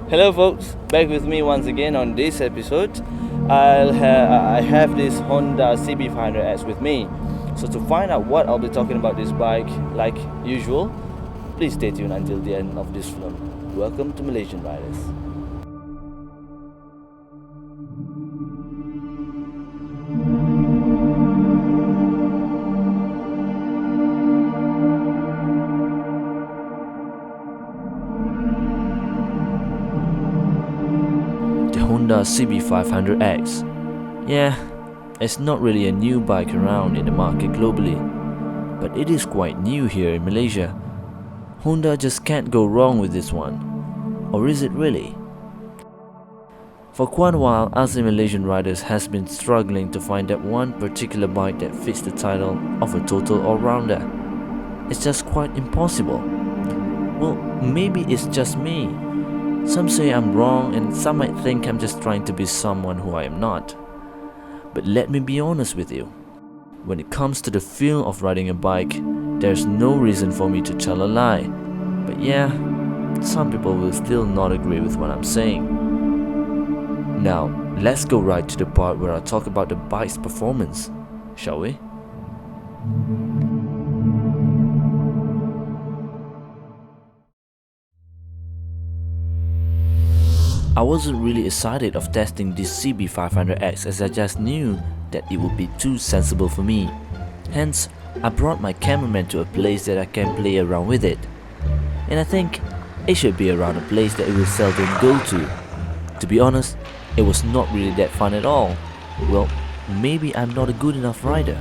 Hello folks, back with me once again on this episode. I have this Honda CB500X with me. So to find out what I'll be talking about this bike like usual, please stay tuned until the end of this film. Welcome to Malaysian Riders. Honda CB500X. Yeah, it's not really a new bike around in the market globally, but it is quite new here in Malaysia. Honda just can't go wrong with this one. Or is it really? For quite a while, us Malaysian riders has been struggling to find that one particular bike that fits the title of a total all-rounder. It's just quite impossible. Well, maybe it's just me. Some say I'm wrong and some might think I'm just trying to be someone who I am not. But let me be honest with you. When it comes to the feel of riding a bike, there's no reason for me to tell a lie. But yeah, some people will still not agree with what I'm saying. Now, let's go right to the part where I talk about the bike's performance, shall we? I wasn't really excited of testing this CB500X as I just knew that it would be too sensible for me. Hence, I brought my cameraman to a place that I can play around with it. And I think it should be around a place that it will seldom go to. To be honest, it was not really that fun at all. Well, maybe I'm not a good enough rider.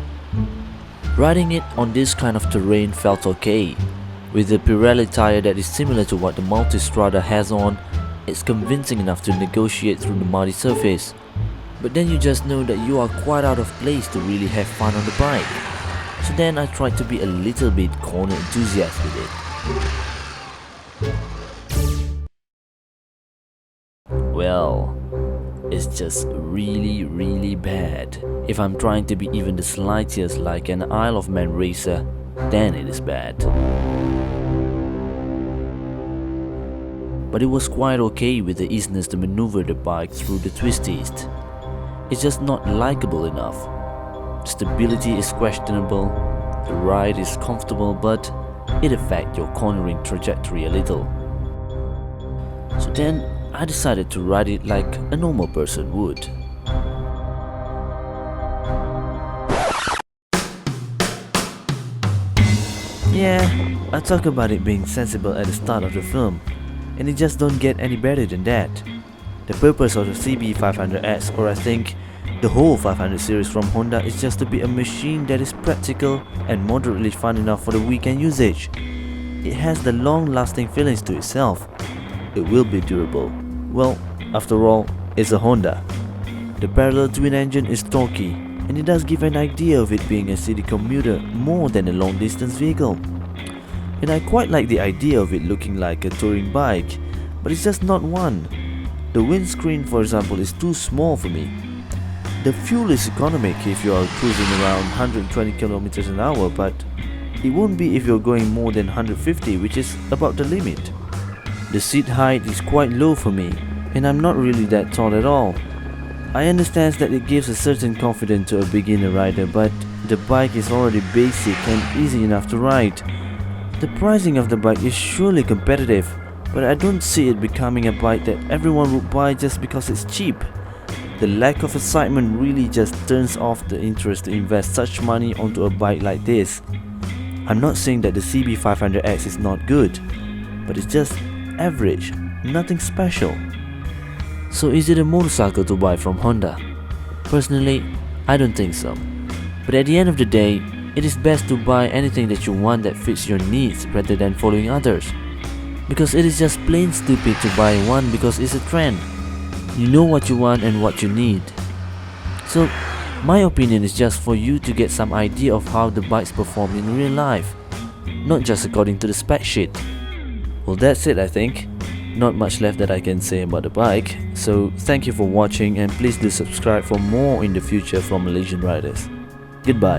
Riding it on this kind of terrain felt okay. With the Pirelli tire that is similar to what the Multistrada has on, it's convincing enough to negotiate through the muddy surface. But then you just know that you are quite out of place to really have fun on the bike. So then I tried to be a little bit corner enthusiast with it. Well, it's just really bad. If I'm trying to be even the slightest like an Isle of Man racer, then it is bad. But it was quite okay with the easiness to maneuver the bike through the twisties. It's just not likable enough. The stability is questionable, the ride is comfortable, but it affects your cornering trajectory a little. So then I decided to ride it like a normal person would. Yeah, I talk about it being sensible at the start of the film, and it just don't get any better than that. The purpose of the CB500X, or I think the whole 500 series from Honda, is just to be a machine that is practical and moderately fun enough for the weekend usage. It has the long-lasting feelings to itself. It will be durable. Well, after all, it's a Honda. The parallel twin engine is torquey, and it does give an idea of it being a city commuter more than a long-distance vehicle. And I quite like the idea of it looking like a touring bike, but it's just not one. The windscreen, for example, is too small for me. The fuel is economic if you are cruising around 120 km an hour, but it won't be if you're going more than 150, which is about the limit. The seat height is quite low for me, and I'm not really that tall at all. I understand that it gives a certain confidence to a beginner rider, but the bike is already basic and easy enough to ride. The pricing of the bike is surely competitive, but I don't see it becoming a bike that everyone would buy just because it's cheap. The lack of excitement really just turns off the interest to invest such money onto a bike like this. I'm not saying that the CB500X is not good, but it's just average, nothing special. So is it a motorcycle to buy from Honda? Personally, I don't think so. But at the end of the day, it is best to buy anything that you want that fits your needs rather than following others. Because it is just plain stupid to buy one because it's a trend. You know what you want and what you need. So, my opinion is just for you to get some idea of how the bikes perform in real life, not just according to the spec sheet. Well, that's it, I think. Not much left that I can say about the bike. So, thank you for watching and please do subscribe for more in the future from Malaysian riders. Goodbye.